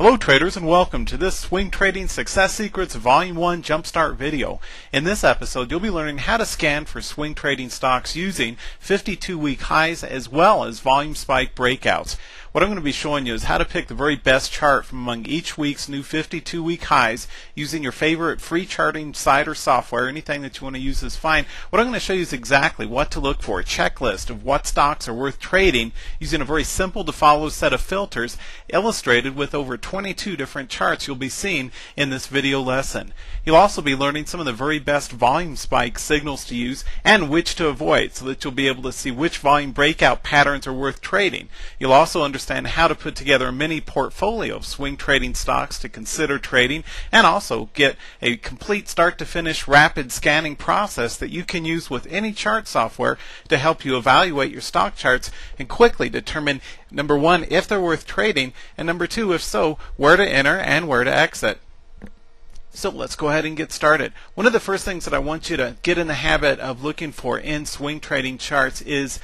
Hello traders and welcome to this Swing Trading Success Secrets Volume 1 Jumpstart video. In this episode you'll be learning how to scan for swing trading stocks using 52-week highs as well as volume spike breakouts. What I'm going to be showing you is how to pick the very best chart from among each week's new 52-week highs using your favorite free charting site or software. Anything that you want to use is fine. What I'm going to show you is exactly what to look for, a checklist of what stocks are worth trading using a very simple to follow set of filters illustrated with over 22 different charts you'll be seeing in this video lesson. You'll also be learning some of the very best volume spike signals to use and which to avoid so that you'll be able to see which volume breakout patterns are worth trading. You'll also understand how to put together a mini portfolio of swing trading stocks to consider trading and also get a complete start to finish rapid scanning process that you can use with any chart software to help you evaluate your stock charts and quickly determine, number one, if they're worth trading, and number two, if so, where to enter and where to exit. So let's go ahead and get started. One of the first things that I want you to get in the habit of looking for in swing trading charts is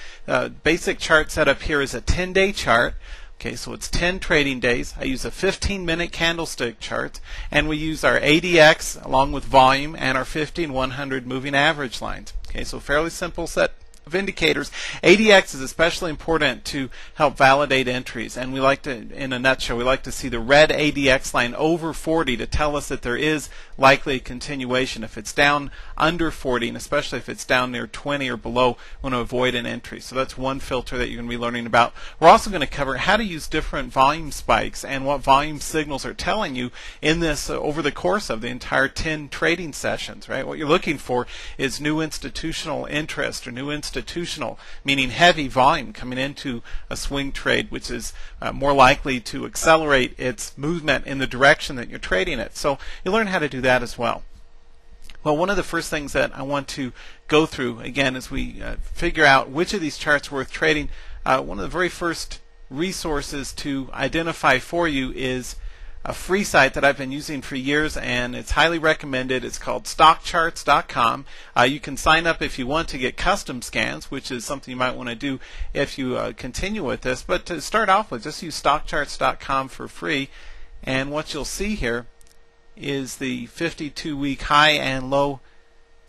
basic chart setup here is a 10-day chart. Okay, so it's 10 trading days. I use a 15-minute candlestick chart, and we use our ADX along with volume and our 50 and 100 moving average lines. Okay, so fairly simple set of indicators. ADX is especially important to help validate entries, and we like to, in a nutshell, we like to see the red ADX line over 40 to tell us that there is likely a continuation. If it's down under 40, and especially if it's down near 20 or below, we want to avoid an entry. So that's one filter that you're going to be learning about. We're also going to cover how to use different volume spikes and what volume signals are telling you in this over the course of the entire 10 trading sessions. Right? What you're looking for is new institutional interest or new institutional, meaning heavy volume coming into a swing trade, which is more likely to accelerate its movement in the direction that you're trading it. So you learn how to do that as well. Well, one of the first things that I want to go through again as we figure out which of these charts are worth trading, one of the very first resources to identify for you is a free site that I've been using for years, and it's highly recommended. It's called stockcharts.com. You can sign up if you want to get custom scans, which is something you might want to do if you continue with this. But to start off with, just use stockcharts.com for free, and what you'll see here is the 52-week high and low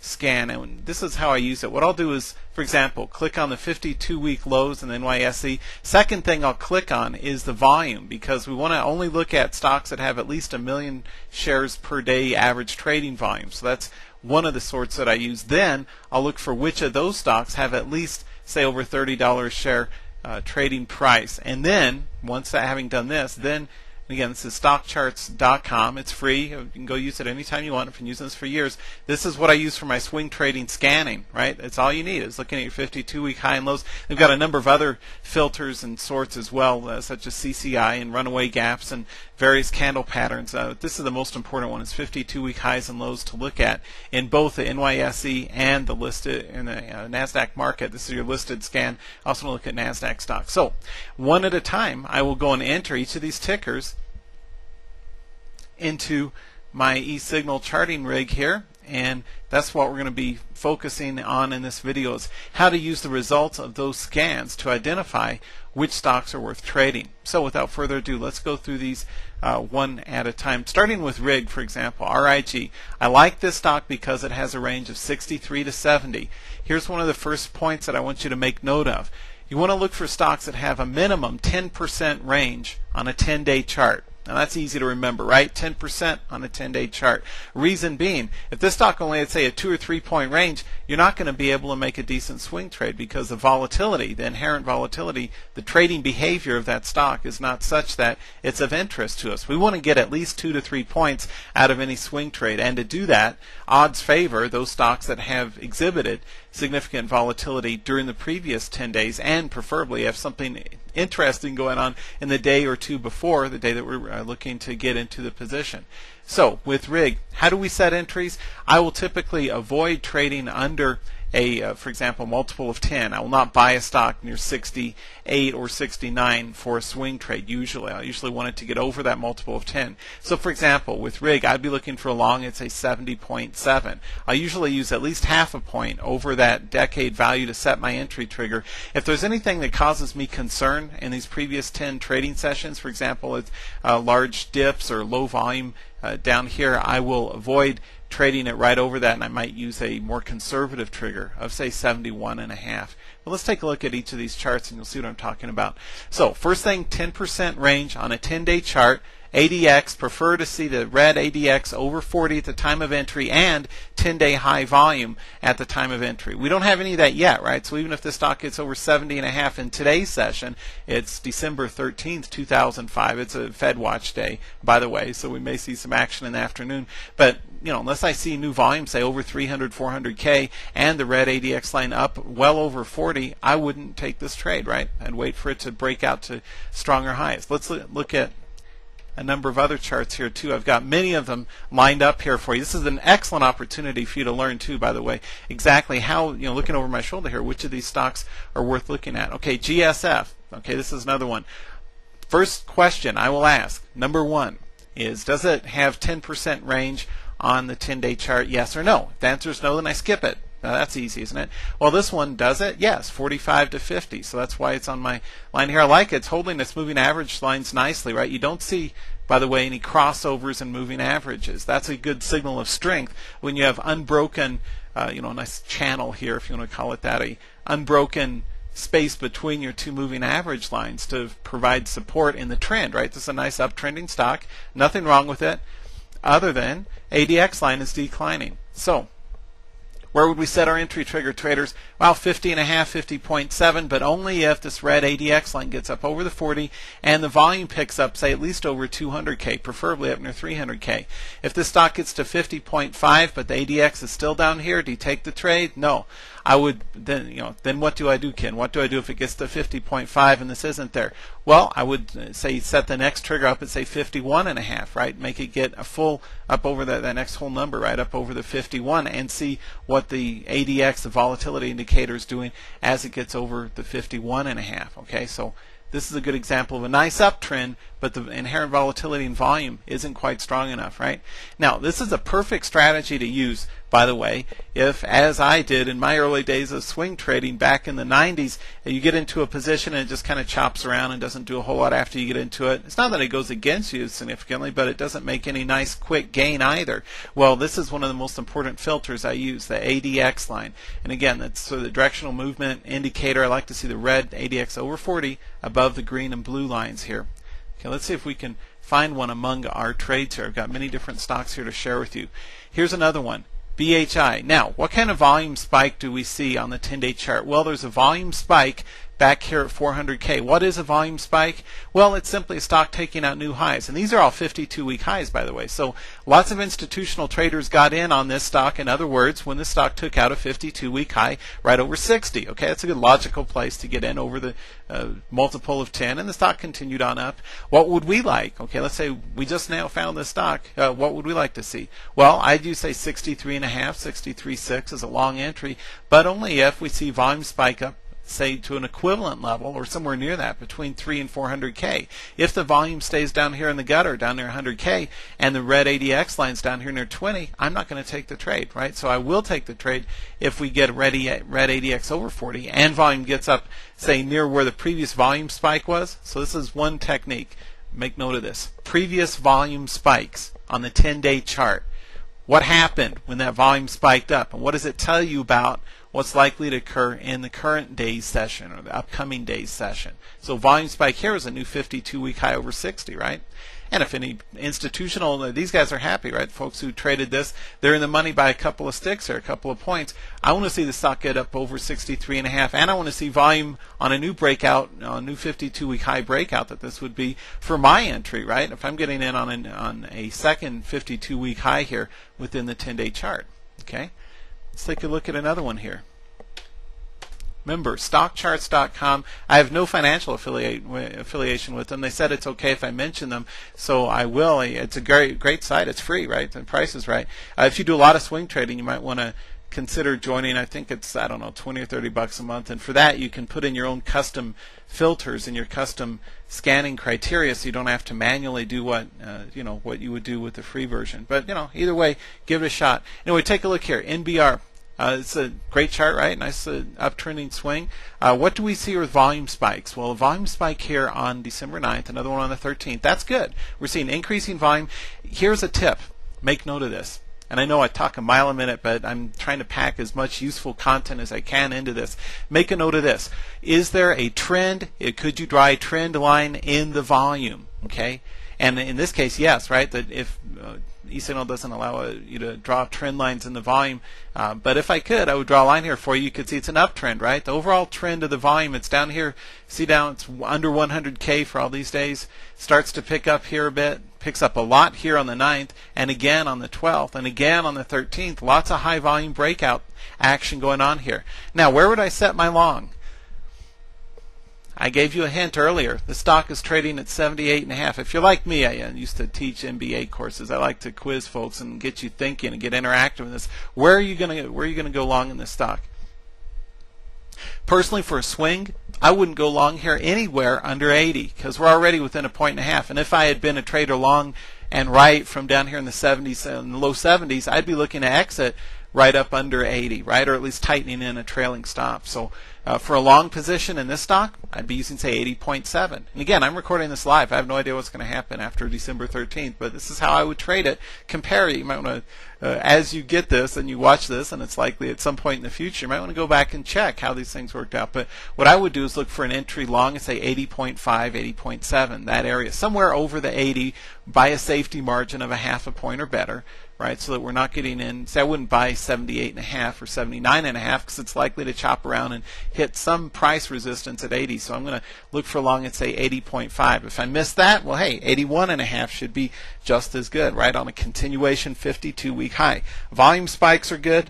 scan, and this is how I use it. What I'll do is, for example, click on the 52-week lows and the NYSE. Second thing I'll click on is the volume, because we want to only look at stocks that have at least 1 million shares per day average trading volume. So that's one of the sorts that I use. Then I'll look for which of those stocks have at least, say, over $30 a share trading price. And then, once having done this, then again, this is stockcharts.com. It's free. You can go use it anytime you want. I've been using this for years. This is what I use for my swing trading scanning, right? It's all you need is looking at your 52-week high and lows. They've got a number of other filters and sorts as well, such as CCI and runaway gaps and various candle patterns. This is the most important one. It's 52-week highs and lows to look at in both the NYSE and the listed in the NASDAQ market. This is your listed scan. I also want to look at NASDAQ stocks. So one at a time, I will go and enter each of these tickers into my eSignal charting rig here, and that's what we're going to be focusing on in this video, is how to use the results of those scans to identify which stocks are worth trading. So without further ado, let's go through these one at a time, starting with RIG, for example, RIG. I like this stock because it has a range of 63 to 70. Here's one of the first points that I want you to make note of. You want to look for stocks that have a minimum 10% range on a 10-day chart. Now that's easy to remember, right? 10% on a 10-day chart. Reason being, if this stock only had, say, a 2 or 3 point range, you're not going to be able to make a decent swing trade because the volatility, the inherent volatility, the trading behavior of that stock is not such that it's of interest to us. We want to get at least 2 to 3 points out of any swing trade, and to do that, odds favor those stocks that have exhibited significant volatility during the previous 10 days, and preferably have something interesting going on in the day or two before the day that we're looking to get into the position. So with RIG, how do we set entries? I will typically avoid trading under a, for example, multiple of 10. I will not buy a stock near 68 or 69 for a swing trade. I usually want it to get over that multiple of 10. So for example, with RIG, I'd be looking for a long at say 70.7. I usually use at least half a point over that decade value to set my entry trigger. If there's anything that causes me concern in these previous 10 trading sessions, for example, it's large dips or low volume down here, I will avoid trading it right over that, and I might use a more conservative trigger of say 71.5. But let's take a look at each of these charts and you'll see what I'm talking about. So first thing, 10% range on a 10-day chart. ADX, prefer to see the red ADX over 40 at the time of entry and 10-day high volume at the time of entry. We don't have any of that yet, right? So even if the stock gets over 70.5 in today's session, it's December 13th, 2005. It's a Fed Watch day, by the way, so we may see some action in the afternoon. But unless I see new volume, say over 300, 400K, and the red ADX line up well over 40, I wouldn't take this trade, right? I'd wait for it to break out to stronger highs. Let's look at a number of other charts here too. I've got many of them lined up here for you. This is an excellent opportunity for you to learn too, by the way, exactly how, looking over my shoulder here, which of these stocks are worth looking at. Okay, GSF. Okay, this is another one. First question I will ask, number one, is does it have 10% range on the 10-day chart, yes or no? If the answer is no, then I skip it. Now that's easy, isn't it? Well, this one does it. Yes, 45 to 50. So that's why it's on my line here. I like it. It's holding its moving average lines nicely, right? You don't see, by the way, any crossovers in moving averages. That's a good signal of strength when you have unbroken, a nice channel here, if you want to call it that, a unbroken space between your two moving average lines to provide support in the trend, right? This is a nice uptrending stock. Nothing wrong with it other than ADX line is declining. So where would we set our entry trigger, traders? Well, 50.5, 50.7, but only if this red ADX line gets up over the 40 and the volume picks up, say, at least over 200K, preferably up near 300K. If this stock gets to 50.5, but the ADX is still down here, do you take the trade? No. I would then what do I do, Ken? What do I do if it gets to 50.5 and this isn't there? Well, I would say set the next trigger up at say 51.5, right? Make it get a full up over that next whole number, right? Up over the 51 and see what the ADX, the volatility indicator, is doing as it gets over the 51.5. Okay, so this is a good example of a nice uptrend, but the inherent volatility and volume isn't quite strong enough, right? Now, this is a perfect strategy to use, by the way, if, as I did in my early days of swing trading back in the 90s, you get into a position and it just kind of chops around and doesn't do a whole lot after you get into it. It's not that it goes against you significantly, but it doesn't make any nice quick gain either. Well, this is one of the most important filters I use, the ADX line. And again, that's sort of the directional movement indicator. I like to see the red ADX over 40 above the green and blue lines here. Okay, let's see if we can find one among our trades here. I've got many different stocks here to share with you. Here's another one. BHI. Now, what kind of volume spike do we see on the 10-day chart? Well, there's a volume spike back here at 400K. What is a volume spike? Well, it's simply a stock taking out new highs. And these are all 52-week highs, by the way. So lots of institutional traders got in on this stock. In other words, when the stock took out a 52-week high right over 60. Okay, that's a good logical place to get in over the multiple of 10. And the stock continued on up. What would we like? Okay, let's say we just now found this stock. What would we like to see? Well, I do say 63.5, 63.6 is a long entry, but only if we see volume spike up, say, to an equivalent level or somewhere near that, between 3 and 400K. If the volume stays down here in the gutter, down near 100K, and the red ADX line's down here near 20, I'm not going to take the trade, right? So I will take the trade if we get red ADX over 40 and volume gets up, say, near where the previous volume spike was. So this is one technique. Make note of this. Previous volume spikes on the 10-day chart. What happened when that volume spiked up? And what does it tell you about what's likely to occur in the current day's session or the upcoming day's session? So volume spike here is a new 52-week high over 60, right? And if any institutional, these guys are happy, right? Folks who traded this, they're in the money by a couple of sticks or a couple of points. I want to see the stock get up over 63.5, and I want to see volume on a new breakout, a new 52-week high breakout that this would be for my entry, right? If I'm getting in on a second 52-week high here within the 10-day chart, okay? Let's take a look at another one here. Remember, stockcharts.com, I have no financial affiliation with them. They said it's okay if I mention them, so I will. It's a great site. It's free, right? The price is right. If you do a lot of swing trading, you might want to consider joining. I think it's, I don't know, 20 or 30 bucks a month, and for that you can put in your own custom filters and your custom scanning criteria, so you don't have to manually do what what you would do with the free version. But either way, give it a shot. Anyway, take a look here. NBR. It's a great chart, right? Nice uptrending swing. What do we see with volume spikes? Well, a volume spike here on December 9th, another one on the 13th. That's good. We're seeing increasing volume. Here's a tip. Make note of this. And I know I talk a mile a minute, but I'm trying to pack as much useful content as I can into this. Make a note of this. Is there a trend? Could you draw a trend line in the volume? Okay? And in this case, yes, right? That if eSignal doesn't allow you to draw trend lines in the volume, but if I could, I would draw a line here for you. You could see it's an uptrend, right? The overall trend of the volume, it's down here. See down, it's under 100K for all these days. Starts to pick up here a bit. Picks up a lot here on the 9th, and again on the 12th, and again on the 13th. Lots of high volume breakout action going on here. Now, where would I set my long? I gave you a hint earlier. The stock is trading at 78.5. If you're like me, I used to teach MBA courses. I like to quiz folks and get you thinking and get interactive in this. Where are you gonna go long in this stock? Personally, for a swing, I wouldn't go long here anywhere under 80 because we're already within a point and a half. And if I had been a trader long and right from down here in the 70s and the low 70s, I'd be looking to exit right up under 80, right, or at least tightening in a trailing stop. So for a long position in this stock, I'd be using, say, 80.7. And again, I'm recording this live. I have no idea what's going to happen after December 13th, but this is how I would trade it. Compare it. You might want to, as you get this and you watch this, and it's likely at some point in the future, you might want to go back and check how these things worked out. But what I would do is look for an entry long and say 80.5, 80.7, that area, somewhere over the 80 by a safety margin of a half a point or better. Right, so that we're not getting in. Say I wouldn't buy 78.5 or 79.5 because it's likely to chop around and hit some price resistance at 80. So I'm going to look for long and say 80.5. If I miss that, well, hey, 81.5 should be just as good, right, on a continuation 52-week high. Volume spikes are good.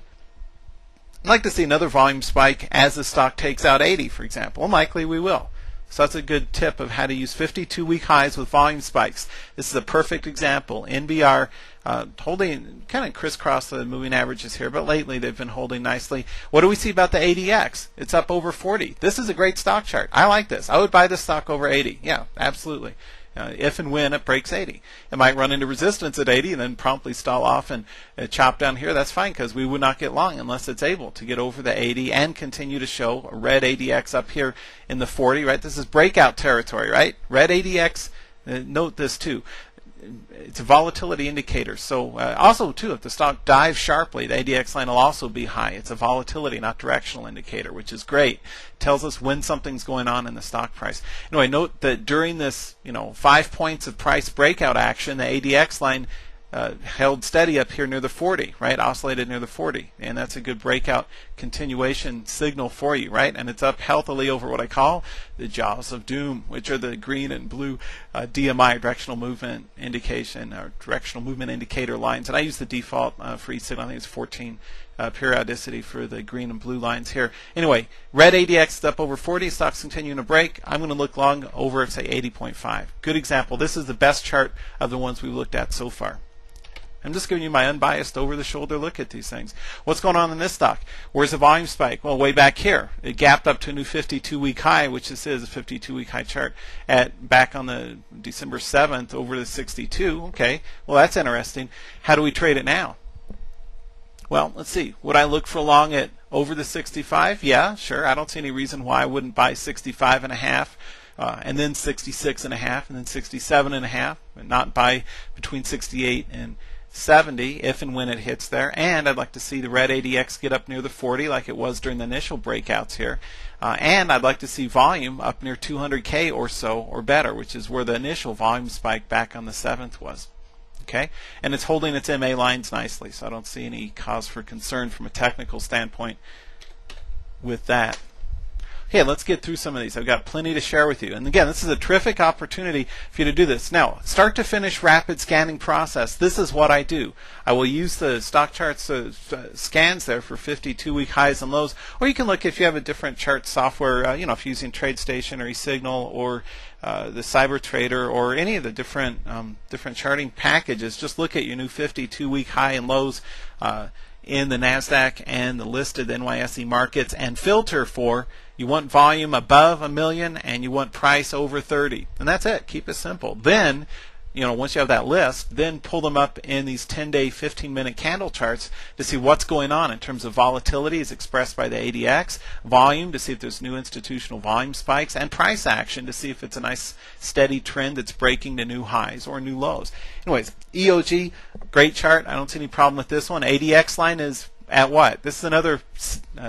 I'd like to see another volume spike as the stock takes out 80, for example. Unlikely we will. So that's a good tip of how to use 52-week highs with volume spikes. This is a perfect example. NBR holding kind of crisscross the moving averages here, but lately they've been holding nicely. What do we see about the ADX? It's up over 40. This is a great stock chart. I like this. I would buy this stock over 80. Yeah, absolutely. If and when it breaks 80. It might run into resistance at 80 and then promptly stall off and chop down here. That's fine because we would not get long unless it's able to get over the 80 and continue to show a red ADX up here in the 40, right? This is breakout territory, right? Red ADX, note this too. It's a volatility indicator. So also too, if the stock dives sharply, the ADX line will also be high. It's a volatility, not directional indicator, which is great. Tells us when something's going on in the stock price. Anyway, note that during this 5 points of price breakout action, the ADX line held steady up here near the 40, right? Oscillated near the 40, and that's a good breakout continuation signal for you, right? And it's up healthily over what I call the jaws of doom, which are the green and blue DMI, directional movement indication, or directional movement indicator lines. And I use the default for each signal. I think it's 14 periodicity for the green and blue lines here. Anyway, red ADX is up over 40. Stock's continuing to break. I'm going to look long over, say, 80.5. Good example. This is the best chart of the ones we've looked at so far. I'm just giving you my unbiased, over-the-shoulder look at these things. What's going on in this stock? Where's the volume spike? Well, way back here. It gapped up to a new 52-week high, which this is a 52-week high chart, back on the December 7th over the 62. Okay, well, that's interesting. How do we trade it now? Well, let's see. Would I look for long at over the 65? Yeah, sure. I don't see any reason why I wouldn't buy 65.5. And then 66.5, and then 67.5, and not buy between 68 and 70 if and when it hits there. And I'd like to see the red ADX get up near the 40 like it was during the initial breakouts here. And I'd like to see volume up near 200K or so or better, which is where the initial volume spike back on the 7th was. Okay, and it's holding its MA lines nicely, so I don't see any cause for concern from a technical standpoint with that. Okay, let's get through some of these. I've got plenty to share with you. And again, this is a terrific opportunity for you to do this. Now, start to finish rapid scanning process. This is what I do. I will use the stock charts scans there for 52-week highs and lows, or you can look if you have a different chart software, if you're using TradeStation or eSignal or the CyberTrader or any of the different charting packages. Just look at your new 52-week high and lows in the NASDAQ and the listed NYSE markets and filter for you want volume above 1 million and you want price over 30. And that's it. Keep it simple. Then, once you have that list, then pull them up in these 10-day, 15-minute candle charts to see what's going on in terms of volatility as expressed by the ADX, volume to see if there's new institutional volume spikes, and price action to see if it's a nice steady trend that's breaking to new highs or new lows. Anyways, EOG, great chart. I don't see any problem with this one. ADX line is at what? This is another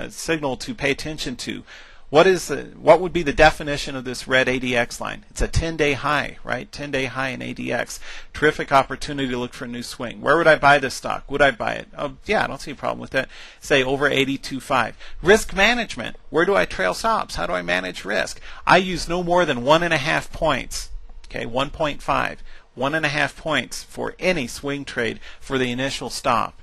signal to pay attention to. What would be the definition of this red ADX line? It's a 10-day high, right? 10-day high in ADX. Terrific opportunity to look for a new swing. Where would I buy this stock? Would I buy it? Oh, yeah, I don't see a problem with that. Say over 82.5. Risk management. Where do I trail stops? How do I manage risk? I use no more than 1.5 points. Okay, 1.5. 1.5 points for any swing trade for the initial stop.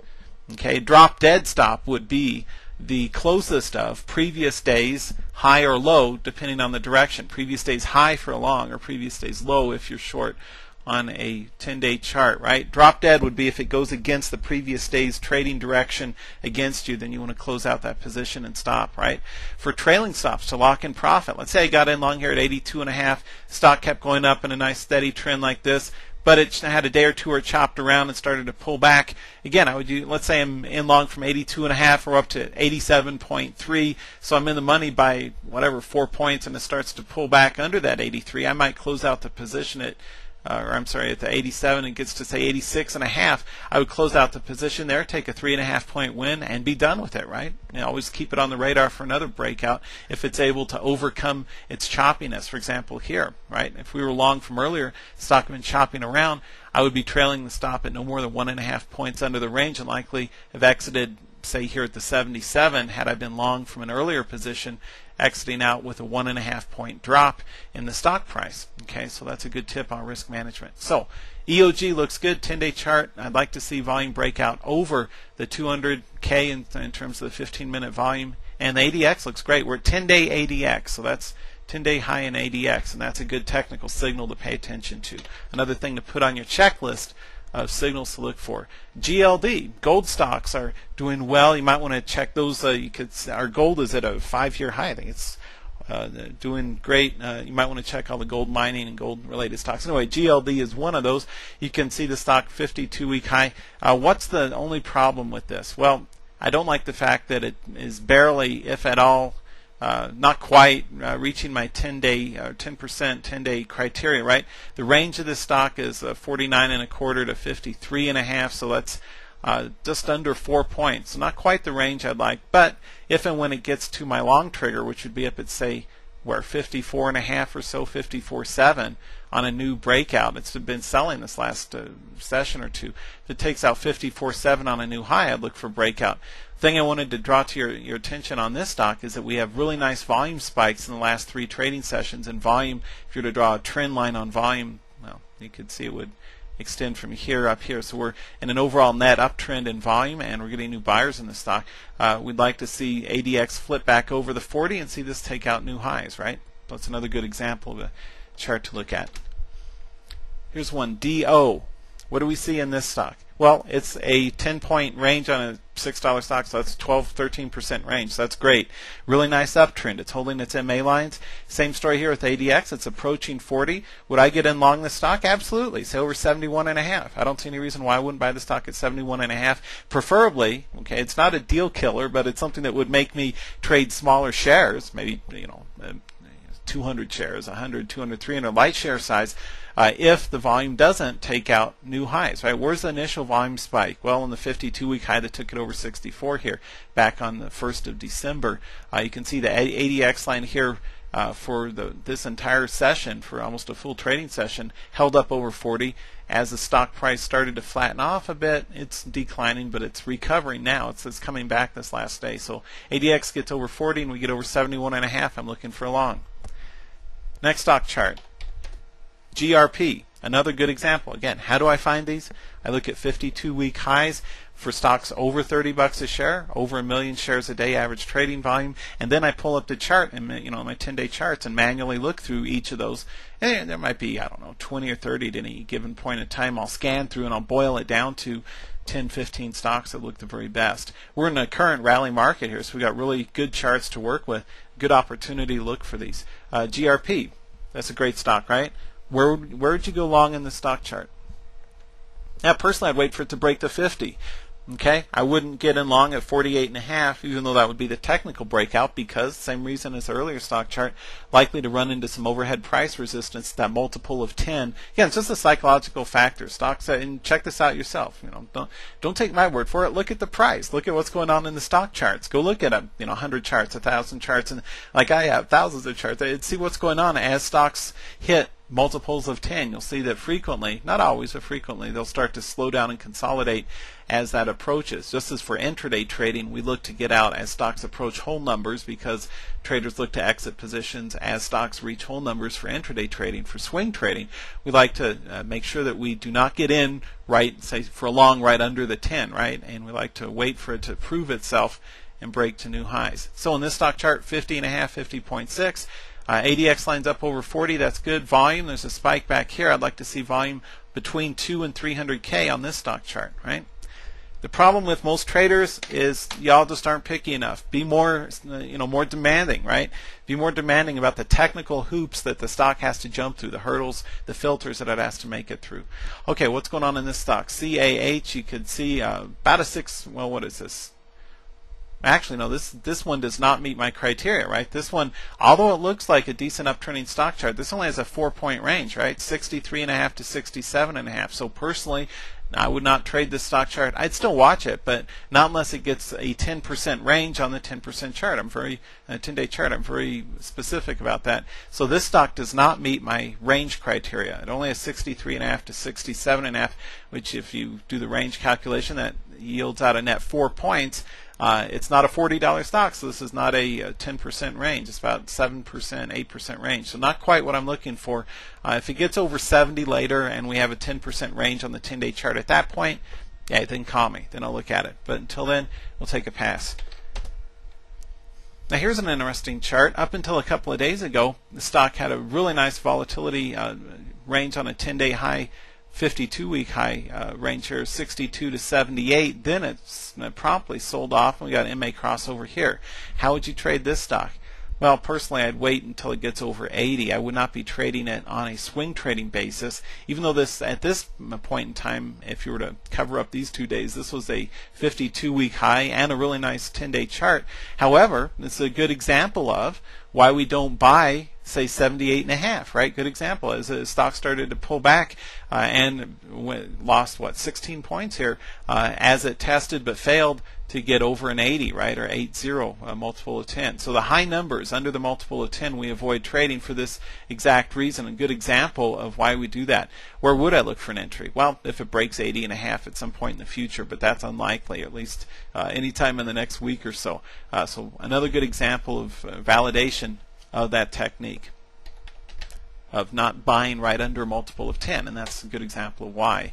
Okay, drop dead stop would be the closest of previous days high or low depending on the direction. Previous days high for a long or previous days low if you're short on a 10-day chart, right? Drop dead would be if it goes against the previous day's trading direction against you, then you want to close out that position and stop, right? For trailing stops to lock in profit, let's say I got in long here at 82.5, stock kept going up in a nice steady trend like this, but it had a day or two where it chopped around and started to pull back. Again, I would let's say I'm in long from 82.5 or up to 87.3, so I'm in the money by 4 points, and it starts to pull back under that 83. I might close out the position at the 87 and gets to say 86.5. I would close out the position there, take a 3.5 point win, and be done with it, right? Always keep it on the radar for another breakout if it's able to overcome its choppiness. For example, here, right? If we were long from earlier, stock had been chopping around, I would be trailing the stop at no more than 1.5 points under the range and likely have exited, say, here at the 77 had I been long from an earlier position, exiting out with a 1.5 point drop in the stock price. Okay, so that's a good tip on risk management. So EOG looks good, 10-day chart. I'd like to see volume breakout over the 200K in terms of the 15-minute volume. And the ADX looks great. We're at 10-day ADX, so that's 10-day high in ADX, and that's a good technical signal to pay attention to. Another thing to put on your checklist of signals to look for. GLD, gold stocks are doing well. You might want to check those. Our gold is at a 5-year high. I think it's doing great. You might want to check all the gold mining and gold related stocks. Anyway, GLD is one of those. You can see the stock 52-week high. What's the only problem with this? Well, I don't like the fact that it is barely, if at all, not quite reaching my 10-day 10% 10-day criteria, right? The range of this stock is 49.25 to 53.5, so that's just under 4 points. Not quite the range I'd like, but if and when it gets to my long trigger, which would be up at, say, 54.5 or so, 54.7 on a new breakout. It's been selling this last session or two. If it takes out 54.7 on a new high, I'd look for breakout. Thing I wanted to draw to your attention on this stock is that we have really nice volume spikes in the last 3 trading sessions. And volume, if you were to draw a trend line on volume, well, you could see it would extend from here up here. So we're in an overall net uptrend in volume, and we're getting new buyers in the stock. We'd like to see ADX flip back over the 40 and see this take out new highs, right? That's another good example of a chart to look at. Here's one, DO. What do we see in this stock? Well, it's a 10-point range on a $6 stock, so that's 12-13% range. So that's great. Really nice uptrend. It's holding its MA lines. Same story here with ADX. It's approaching 40. Would I get in long this stock? Absolutely. Say over 71.5. I don't see any reason why I wouldn't buy the stock at 71.5. Preferably, okay, it's not a deal killer, but it's something that would make me trade smaller shares, maybe 200 shares, 100, 200, 300 light share size. If the volume doesn't take out new highs, right? Where's the initial volume spike? Well, in the 52-week high that took it over 64 here, back on the 1st of December. You can see the ADX line here for this entire session, for almost a full trading session, held up over 40. as the stock price started to flatten off a bit, it's declining, but it's recovering now. It's coming back this last day. So ADX gets over 40 and we get over 71.5. I'm looking for a long. Next stock chart, GRP. Another good example. Again, how do I find these? I look at 52-week highs for stocks over $30 a share, over 1 million shares a day average trading volume, and then I pull up the chart and my 10-day charts and manually look through each of those. And there might be 20 or 30 at any given point in time. I'll scan through and I'll boil it down to 10, 15 stocks that look the very best. We're in a current rally market here, so we've got really good charts to work with. Good opportunity to look for these. GRP, that's a great stock, right? Where would you go long in the stock chart? Now, personally, I'd wait for it to break the 50. Okay, I wouldn't get in long at 48.5, even though that would be the technical breakout, because same reason as the earlier stock chart, likely to run into some overhead price resistance. That multiple of 10. Again, it's just a psychological factor. Stocks, and check this out yourself. Don't take my word for it. Look at the price. Look at what's going on in the stock charts. Go look at 100 charts, 1,000 charts, and like I have thousands of charts. See what's going on as stocks hit multiples of 10. You'll see that frequently, not always, but frequently, they'll start to slow down and consolidate as that approaches. Just as for intraday trading, we look to get out as stocks approach whole numbers, because traders look to exit positions as stocks reach whole numbers for intraday trading. For swing trading, we like to make sure that we do not get in right, say for a long, right under the 10, right? And we like to wait for it to prove itself and break to new highs. So in this stock chart, 50.5, 50.6. ADX lines up over 40. That's good. Volume, there's a spike back here. I'd like to see volume between 2 and 300K on this stock chart, right? The problem with most traders is y'all just aren't picky enough. Be more, more demanding, right? Be more demanding about the technical hoops that the stock has to jump through, the hurdles, the filters that it has to make it through. Okay, what's going on in this stock? CAH, you could see about a 6. Well, what is this? Actually, no, this one does not meet my criteria, right? This one, although it looks like a decent uptrending stock chart, this only has a 4-point range, right? 63.5 to 67.5. So personally, I would not trade this stock chart. I'd still watch it, but not unless it gets a 10% range on the 10% chart. 10-day chart. I'm very specific about that. So this stock does not meet my range criteria. It only has 63.5 to 67.5, which if you do the range calculation, that yields out a net 4 points. It's not a $40 stock, so this is not a 10% range. It's about 7%, 8% range. So not quite what I'm looking for. If it gets over 70 later and we have a 10% range on the 10-day chart at that point, yeah, then call me. Then I'll look at it. But until then, we'll take a pass. Now here's an interesting chart. Up until a couple of days ago, the stock had a really nice volatility range on a 10-day high, 52-week high range here, 62 to 78. Then it's promptly sold off, and we got an MA crossover here. How would you trade this stock? Well, personally, I'd wait until it gets over 80. I would not be trading it on a swing trading basis, even though at this point in time, if you were to cover up these 2 days, this was a 52-week high and a really nice 10-day chart. However, this is a good example of why we don't buy, say, 78.5, right? Good example. As the stock started to pull back and lost, 16 points here as it tested but failed to get over an 80, right, or 80, multiple of 10. So the high numbers under the multiple of 10, we avoid trading for this exact reason. A good example of why we do that. Where would I look for an entry? Well, if it breaks 80.5 at some point in the future, but that's unlikely, at least anytime in the next week or so. So another good example of validation of that technique of not buying right under a multiple of 10, and that's a good example of why.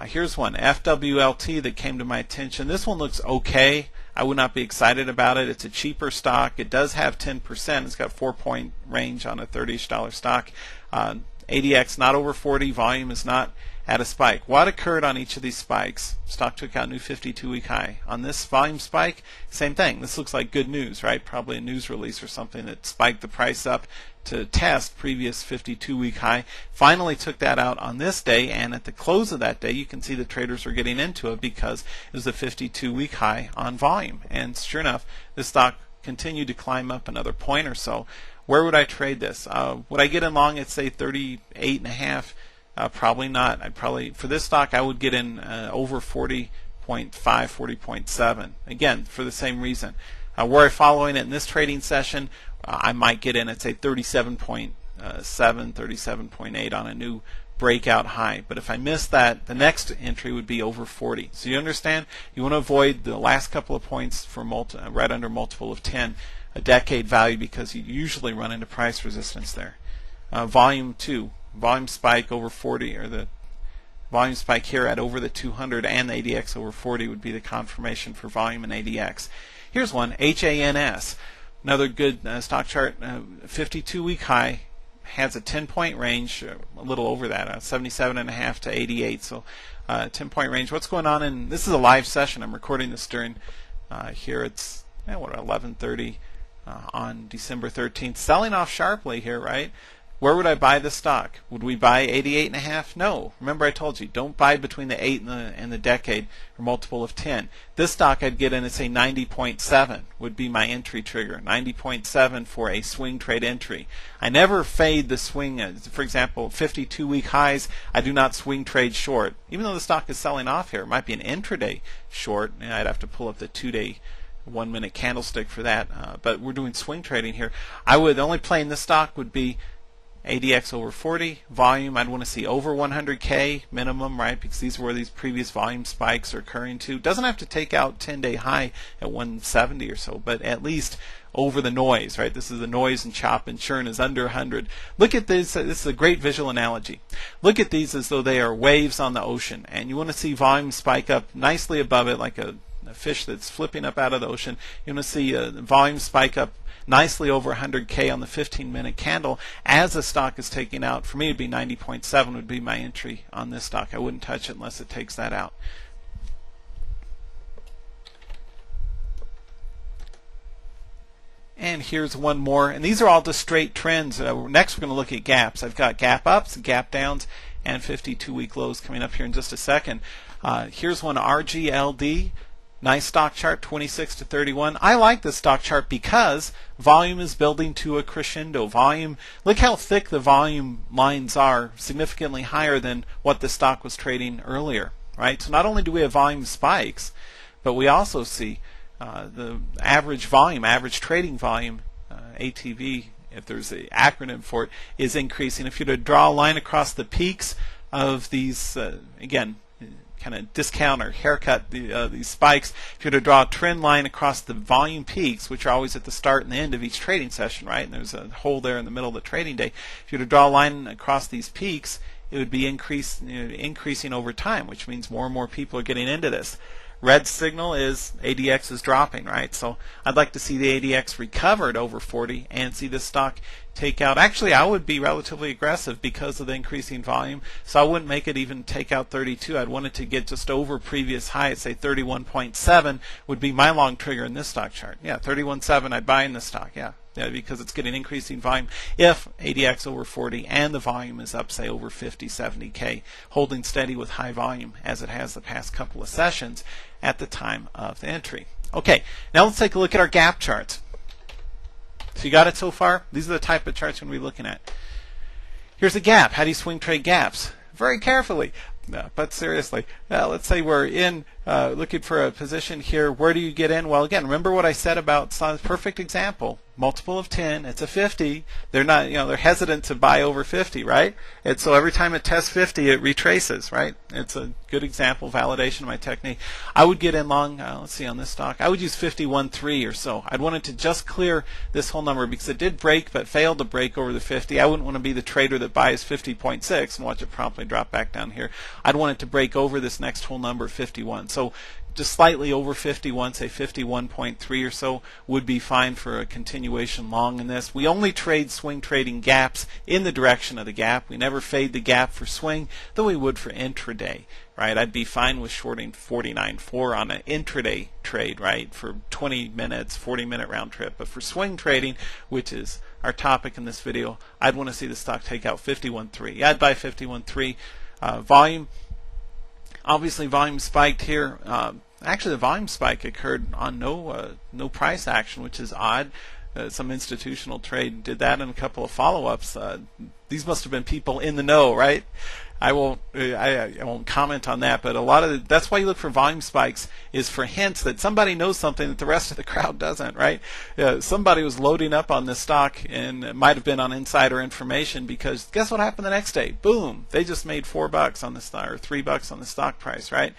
Here's one, FWLT, that came to my attention. This one looks okay. I would not be excited about it. It's a cheaper stock. It does have 10%. It's got a 4-point range on a $30-ish stock. ADX not over 40. Volume is not at a spike. What occurred on each of these spikes? Stock took out new 52-week high. On this volume spike, same thing. This looks like good news, right? Probably a news release or something that spiked the price up to test previous 52-week high. Finally took that out on this day, and at the close of that day, you can see the traders were getting into it because it was a 52-week high on volume. And sure enough, the stock continued to climb up another point or so. Where would I trade this? Would I get in long at, say, 38.5? Probably not. For this stock, I would get in over 40.5, 40.7. Again, for the same reason. Were I following it in this trading session, I might get in at, say, 37.7, 37.8 on a new breakout high. But if I miss that, the next entry would be over 40. So you understand? You want to avoid the last couple of points for right under multiple of 10, a decade value, because you usually run into price resistance there. Volume 2, volume spike over 40, or the volume spike here at over the 200 and the ADX over 40 would be the confirmation for volume and ADX. Here's one, HANS. Another good stock chart, 52-week high, has a 10-point range, a little over that, 77.5 to 88. So 10-point range. What's going on in, this is a live session. I'm recording this during, here it's, 11:30 on December 13th. Selling off sharply here, right? Where would I buy this stock? Would we buy 88.5? No. Remember I told you, don't buy between the 8 and the decade or multiple of 10. This stock I'd get in at say 90.7 would be my entry trigger. 90.7 for a swing trade entry. I never fade the swing. For example, 52-week highs, I do not swing trade short. Even though the stock is selling off here, it might be an intraday short. I'd have to pull up the 2-day 1-minute candlestick for that. But we're doing swing trading here. The only play in this stock would be ADX over 40, volume I'd want to see over 100K minimum, right? Because these are where these previous volume spikes are occurring to. Doesn't have to take out 10-day high at 170 or so, but at least over the noise, right? This is the noise and chop and churn is under 100. Look at this. This is a great visual analogy. Look at these as though they are waves on the ocean, and you want to see volume spike up nicely above it like a fish that's flipping up out of the ocean. You want to see volume spike up nicely over 100K on the 15-minute candle as the stock is taking out. For me, it would be 90.7 would be my entry on this stock. I wouldn't touch it unless it takes that out. And here's one more, and these are all just straight trends. Next we're going to look at gaps. I've got gap ups, gap downs, and 52-week lows coming up here in just a second. Here's one, RGLD. Nice stock chart, 26 to 31. I like this stock chart because volume is building to a crescendo. Volume, look how thick the volume lines are, significantly higher than what the stock was trading earlier, right? So not only do we have volume spikes, but we also see the average volume, average trading volume, ATV, if there's an acronym for it, is increasing. If you were to draw a line across the peaks of these, again, kind of discount or haircut these spikes, if you were to draw a trend line across the volume peaks, which are always at the start and the end of each trading session, right? And there's a hole there in the middle of the trading day. If you were to draw a line across these peaks, it would be increasing over time, which means more and more people are getting into this. Red signal is ADX is dropping, right? So I'd like to see the ADX recovered over 40 and see this stock take out. Actually, I would be relatively aggressive because of the increasing volume, so I wouldn't make it even take out 32. I'd want it to get just over previous high, say 31.7 would be my long trigger in this stock chart. Yeah, 31.7 I'd buy in this stock, yeah, because it's getting increasing volume if ADX over 40 and the volume is up, say, over 50, 70K, holding steady with high volume as it has the past couple of sessions at the time of the entry. Okay, now let's take a look at our gap charts. So you got it so far? These are the type of charts we're going to be looking at. Here's a gap. How do you swing trade gaps? Very carefully. No, but seriously, let's say we're in looking for a position here. Where do you get in? Well, again, remember what I said about perfect example. Multiple of 10, it's a 50. They're not, they're hesitant to buy over 50, right? And so every time it tests 50, it retraces, right? It's a good example, validation of my technique. I would get in long, let's see on this stock, I would use 51.3 or so. I'd want it to just clear this whole number because it did break but failed to break over the 50. I wouldn't want to be the trader that buys 50.6 and watch it promptly drop back down here. I'd want it to break over this next whole number, 51. So just slightly over 51, say 51.3 or so, would be fine for a continuation long in this. We only trade swing trading gaps in the direction of the gap. We never fade the gap for swing, though we would for intraday, right? I'd be fine with shorting 49.4 on an intraday trade, right, for 20 minutes, 40-minute round trip. But for swing trading, which is our topic in this video, I'd want to see the stock take out 51.3. Yeah, I'd buy 51.3. Volume. Obviously, volume spiked here. Actually, the volume spike occurred on no price action, which is odd. Some institutional trade did that, and a couple of follow-ups. These must have been people in the know, right? I won't comment on that, but that's why you look for volume spikes, is for hints that somebody knows something that the rest of the crowd doesn't, right? Somebody was loading up on this stock, and it might have been on insider information, because guess what happened the next day? Boom! They just made $4 on the stock, or $3 on the stock price, right?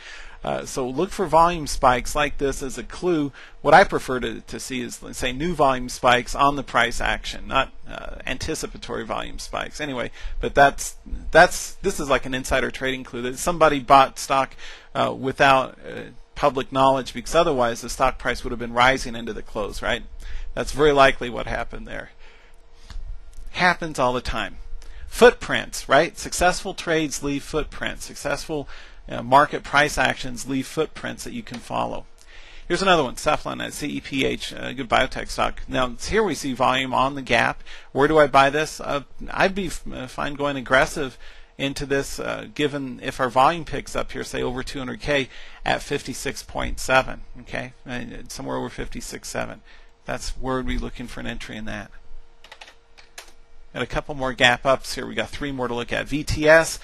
So look for volume spikes like this as a clue. What I prefer to see is, let's say, new volume spikes on the price action, not anticipatory volume spikes. Anyway, but this is like an insider trading clue that somebody bought stock without public knowledge, because otherwise the stock price would have been rising into the close, right? That's very likely what happened there. Happens all the time. Footprints, right? Successful trades leave footprints. Successful market price actions leave footprints that you can follow. Here's another one, Cephalon at CEPH, good biotech stock. Now here we see volume on the gap. Where do I buy this? I'd be fine going aggressive into this, given if our volume picks up here, say over 200K at 56.7, okay, somewhere over 56.7. That's where we'd be looking for an entry in that. Got a couple more gap ups here. We got 3 more to look at. VTS.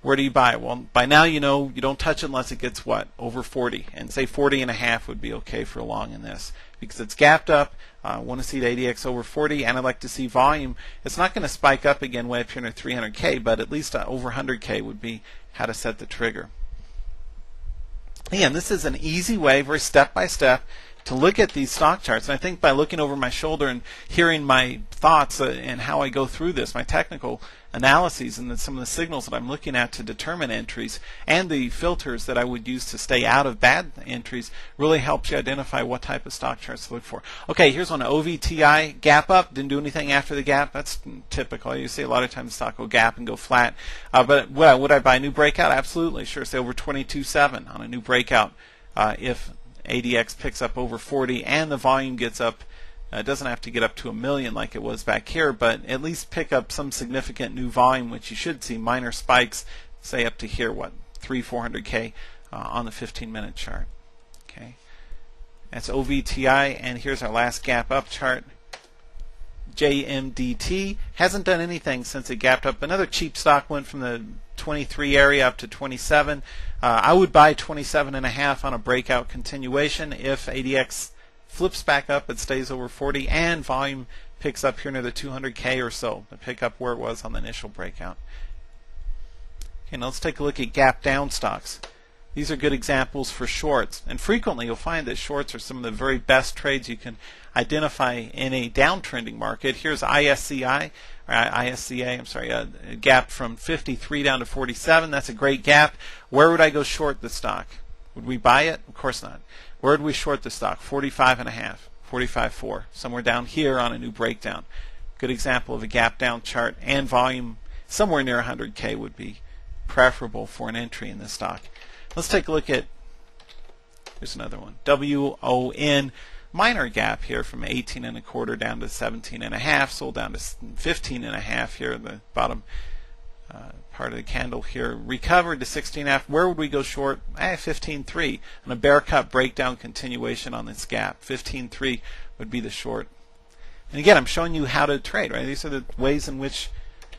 Where do you buy it? Well, by now you know you don't touch it unless it gets what? Over 40. And say 40.5 would be okay for a long in this, because it's gapped up. I want to see the ADX over 40, and I'd like to see volume. It's not going to spike up again way up here near 300K, but at least over 100K would be how to set the trigger. Again, this is an easy way, very step-by-step, to look at these stock charts. And I think by looking over my shoulder and hearing my thoughts and how I go through this, my technical analyses and some of the signals that I'm looking at to determine entries, and the filters that I would use to stay out of bad entries, really helps you identify what type of stock charts to look for. Okay, here's one, OVTI, gap up, didn't do anything after the gap. That's typical. You see a lot of times stock will gap and go flat. But would I buy a new breakout? Absolutely, sure. Say over 22.7 on a new breakout if ADX picks up over 40 and the volume gets up. It doesn't have to get up to 1 million like it was back here, but at least pick up some significant new volume, which you should see minor spikes, say up to here, what, 300-400K on the 15-minute chart. Okay, that's OVTI, and here's our last gap up chart. JMDT hasn't done anything since it gapped up. Another cheap stock, went from the 23 area up to 27. I would buy 27.5 on a breakout continuation. If ADX flips back up, it stays over 40, and volume picks up here near the 200K or so to pick up where it was on the initial breakout. Okay, now let's take a look at gap down stocks. These are good examples for shorts, and frequently you'll find that shorts are some of the very best trades you can identify in a downtrending market. Here's ISCA, a gap from 53 down to 47. That's a great gap. Where would I go short the stock? Would we buy it? Of course not. Where would we short the stock? 45.5, 45.4, somewhere down here on a new breakdown. Good example of a gap down chart, and volume somewhere near 100K would be preferable for an entry in this stock. Let's take a look at, here's another one, WON, minor gap here from 18.25 down to 17.5, sold down to 15.5 here in the bottom part of the candle here, recovered to 16.5. Where would we go short? 15.3 on a bear cut breakdown continuation on this gap. 15.3 would be the short. And again, I'm showing you how to trade, right? These are the ways in which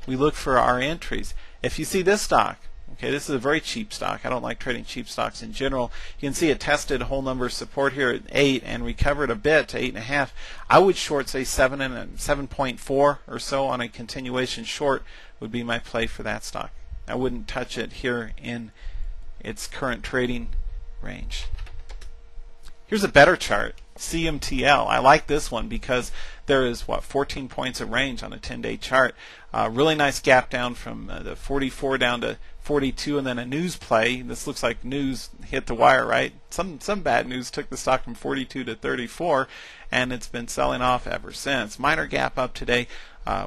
we look for our entries. If you see this stock, okay, this is a very cheap stock. I don't like trading cheap stocks in general. You can see it tested whole number support here at 8 and recovered a bit to 8.5. I would short, say, 7.4 or so on a continuation short would be my play for that stock. I wouldn't touch it here in its current trading range. Here's a better chart, CMTL. I like this one because there is, 14 points of range on a 10-day chart. Really nice gap down from the 44 down to 42, and then a news play. This looks like news hit the wire, right? Some bad news took the stock from 42 to 34, and it's been selling off ever since. Minor gap up today.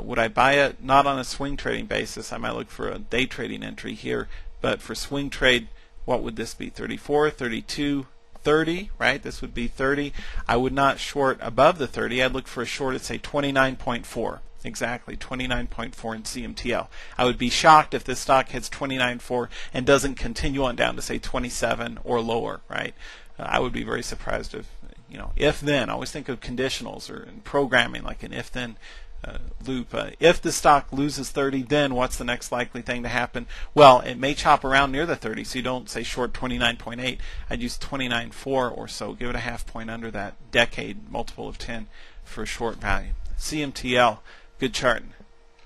Would I buy it? Not on a swing trading basis. I might look for a day trading entry here, but for swing trade, what would this be? 34, 32, 30, right? This would be 30. I would not short above the 30. I'd look for a short at, say, 29.4. Exactly, 29.4 in CMTL. I would be shocked if this stock hits 29.4 and doesn't continue on down to, say, 27 or lower, right? I would be very surprised if then. I always think of conditionals or in programming like an if-then loop. If the stock loses 30, then what's the next likely thing to happen? Well, it may chop around near the 30, so you don't say short 29.8. I'd use 29.4 or so. Give it a half point under that decade multiple of 10 for a short value. CMTL, good chart.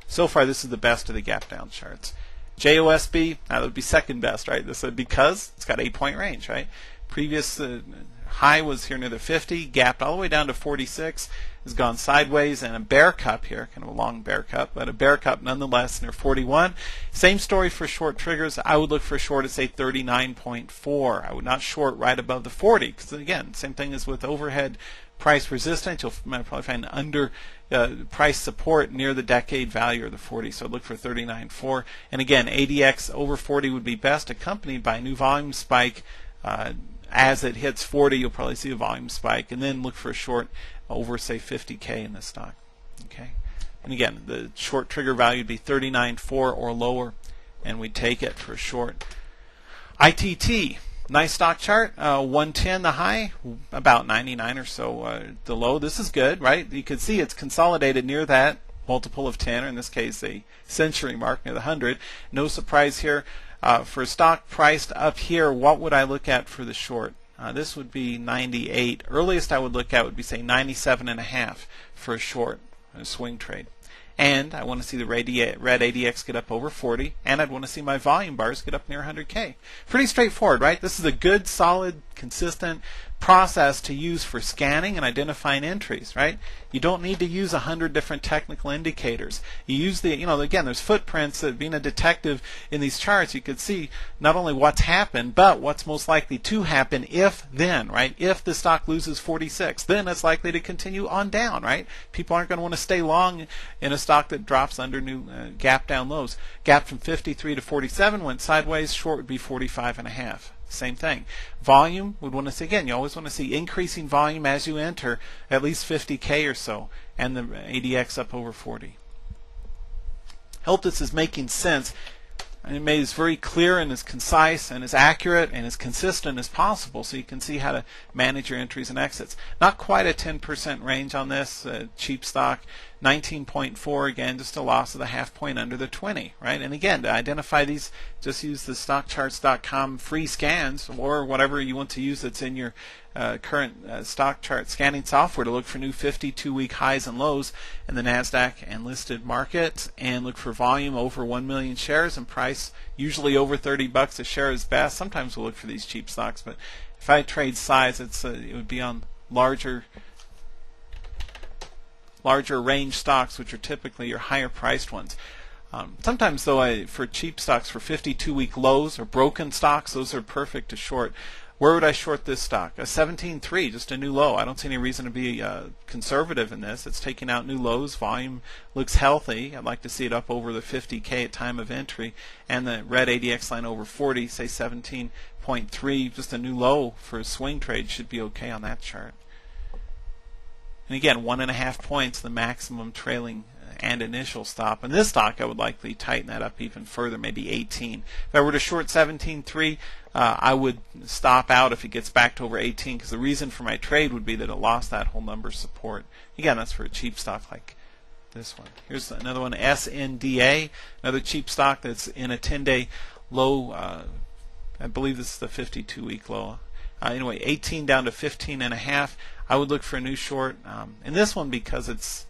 So far, this is the best of the gap down charts. JOSB, that would be second best, right? This because it's got 8-point range, right? Previous high was here near the 50, gapped all the way down to 46, has gone sideways, and a bear cup here, kind of a long bear cup, but a bear cup nonetheless near 41. Same story for short triggers. I would look for short at say 39.4. I would not short right above the 40, because again, same thing as with overhead price resistance. You'll probably find under price support near the decade value or the 40. So look for 39.4. And again, ADX over 40 would be best, accompanied by a new volume spike. As it hits 40, you'll probably see a volume spike, and then look for a short over, say, 50K in this stock. Okay, and again, the short trigger value would be 39.4 or lower, and we'd take it for a short. ITT, nice stock chart. 110 the high, about 99 or so the low. This is good, right? You can see it's consolidated near that multiple of 10, or in this case, a century mark near the 100. No surprise here. For a stock priced up here, what would I look at for the short? This would be 98. Earliest I would look at would be, say, 97.5 for a short, a swing trade. And I want to see the red ADX get up over 40, and I'd want to see my volume bars get up near 100K. Pretty straightforward, right? This is a good, solid, consistent process to use for scanning and identifying entries, right? You don't need to use 100 different technical indicators. You use the, again, there's footprints. Being a detective in these charts, you could see not only what's happened, but what's most likely to happen if then, right? If the stock loses 46, then it's likely to continue on down, right? People aren't going to want to stay long in a stock that drops under new gap down lows. Gap from 53 to 47 went sideways. Short would be 45.5. Same thing. Volume would want to see, again, you always want to see increasing volume as you enter, at least 50K or so, and the ADX up over 40. Hope this is making sense. And it made it as very clear and as concise and as accurate and as consistent as possible, so you can see how to manage your entries and exits. Not quite a 10% range on this cheap stock. 19.4, again, just a loss of the half point under the 20, right? And again, to identify these, just use the stockcharts.com free scans or whatever you want to use that's in your current stock chart scanning software to look for new 52-week highs and lows in the NASDAQ and listed markets, and look for volume over 1 million shares and price usually over $30 a share is best. Sometimes we'll look for these cheap stocks, but if I trade size, it would be on larger range stocks, which are typically your higher priced ones. Sometimes, though, for cheap stocks, for 52-week lows or broken stocks, those are perfect to short. Where would I short this stock? A 17.3, just a new low. I don't see any reason to be conservative in this. It's taking out new lows. Volume looks healthy. I'd like to see it up over the 50K at time of entry, and the red ADX line over 40, say 17.3, just a new low for a swing trade should be okay on that chart. And again, 1.5 points, the maximum trailing and initial stop. In this stock, I would likely tighten that up even further, maybe 18. If I were to short 17.3, I would stop out if it gets back to over 18, because the reason for my trade would be that it lost that whole number support. Again, that's for a cheap stock like this one. Here's another one, SNDA, another cheap stock that's in a 10-day low. I believe this is the 52-week low. Anyway, 18 down to 15.5. I would look for a new short. In this one, because it's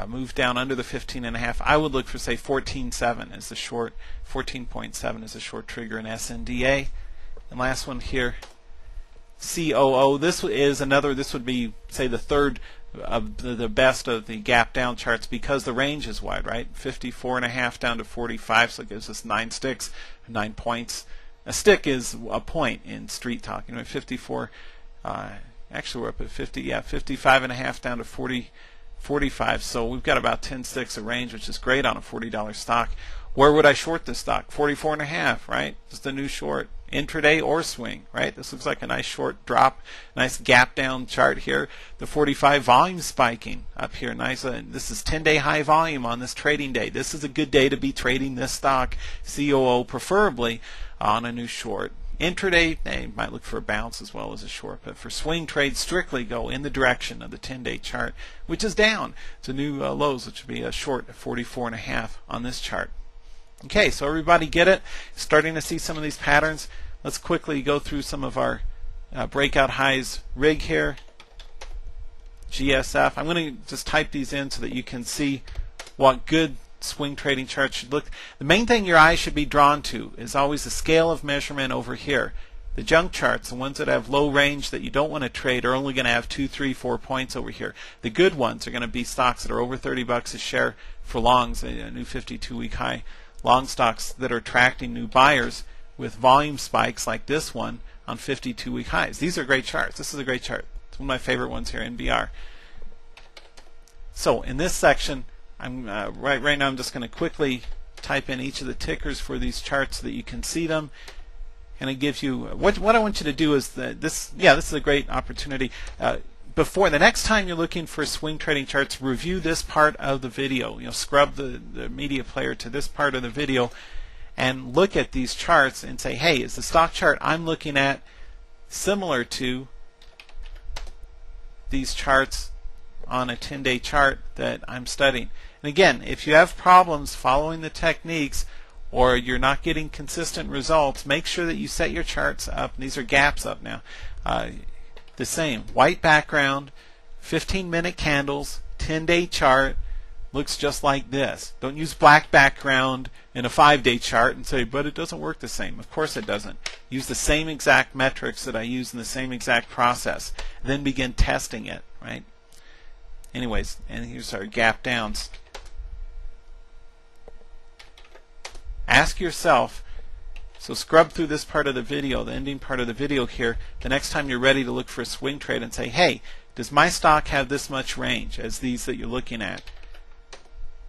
moved down under the 15.5, I would look for, say, 14.7 as the short. 14.7 is a short trigger in SNDA. And last one here, COO. This would be, say, the third of the best of the gap down charts, because the range is wide, right? 54.5 down to 45, so it gives us 9 sticks, 9 points. A stick is a point in street talk. 54. Actually, we're up at 50. Yeah, 55.5 down to 45. So we've got about 10 sticks of range, which is great on a $40 stock. Where would I short this stock? 44.5, right? Just a new short, intraday or swing, right? This looks like a nice short drop, nice gap down chart here. The 45 volume spiking up here, nice. This is 10-day high volume on this trading day. This is a good day to be trading this stock, COO, preferably on a new short. Intraday, they might look for a bounce as well as a short, but for swing trades, strictly go in the direction of the 10-day chart, which is down to new lows, which would be a short of 44.5 on this chart. Okay, so everybody get it? Starting to see some of these patterns. Let's quickly go through some of our breakout highs rig here. GSF. I'm going to just type these in so that you can see what good swing trading charts should look. The main thing your eye should be drawn to is always the scale of measurement over here. The junk charts, the ones that have low range that you don't want to trade, are only going to have 2, 3, 4 points over here. The good ones are going to be stocks that are over $30 a share for longs, a new 52-week high. Long stocks that are attracting new buyers with volume spikes like this one on 52-week highs. These are great charts. This is a great chart. It's one of my favorite ones here, NVR. So in this section, I'm right now I'm just going to quickly type in each of the tickers for these charts so that you can see them, and it gives you what I want you to do is this is a great opportunity. Before the next time you're looking for swing trading charts, review this part of the video. Scrub the media player to this part of the video and look at these charts and say, hey, is the stock chart I'm looking at similar to these charts on a 10-day chart that I'm studying? And again, if you have problems following the techniques or you're not getting consistent results, make sure that you set your charts up. And these are gaps up now. The same white background, 15-minute candles, 10-day chart, looks just like this. Don't use black background in a 5-day chart and say, but it doesn't work the same. Of course it doesn't. Use the same exact metrics that I use in the same exact process. Then begin testing it, right? Anyways, and here's our gap downs. Ask yourself, so scrub through this part of the video, the ending part of the video here, the next time you're ready to look for a swing trade and say, hey, does my stock have this much range as these that you're looking at?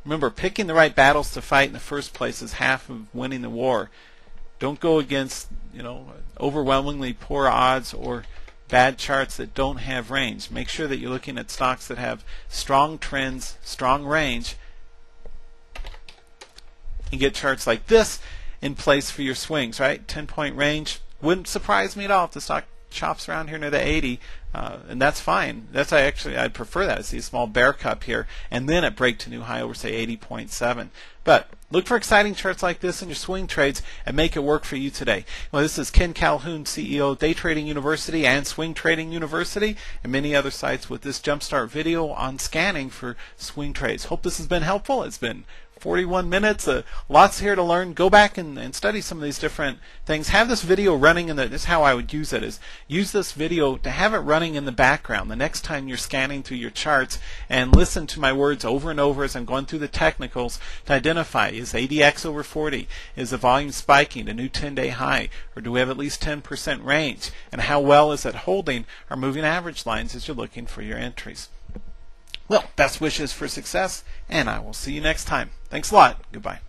Remember, picking the right battles to fight in the first place is half of winning the war. Don't go against, overwhelmingly poor odds or bad charts that don't have range. Make sure that you're looking at stocks that have strong trends, strong range, and get charts like this in place for your swings, right? 10-point range. Wouldn't surprise me at all if the stock chops around here near the 80, and that's fine. I'd prefer that. I see a small bear cup here, and then it break to new high over, say, 80.7. But look for exciting charts like this in your swing trades and make it work for you today. Well, this is Ken Calhoun, CEO of Day Trading University and Swing Trading University, and many other sites with this Jumpstart video on scanning for swing trades. Hope this has been helpful. It's been 41 minutes, lots here to learn. Go back and study some of these different things. Have this video running this is how I would use it, is use this video to have it running in the background the next time you're scanning through your charts, and listen to my words over and over as I'm going through the technicals to identify, is ADX over 40? Is the volume spiking, a new 10-day high? Or do we have at least 10% range? And how well is it holding our moving average lines as you're looking for your entries? Well, best wishes for success, and I will see you next time. Thanks a lot. Goodbye.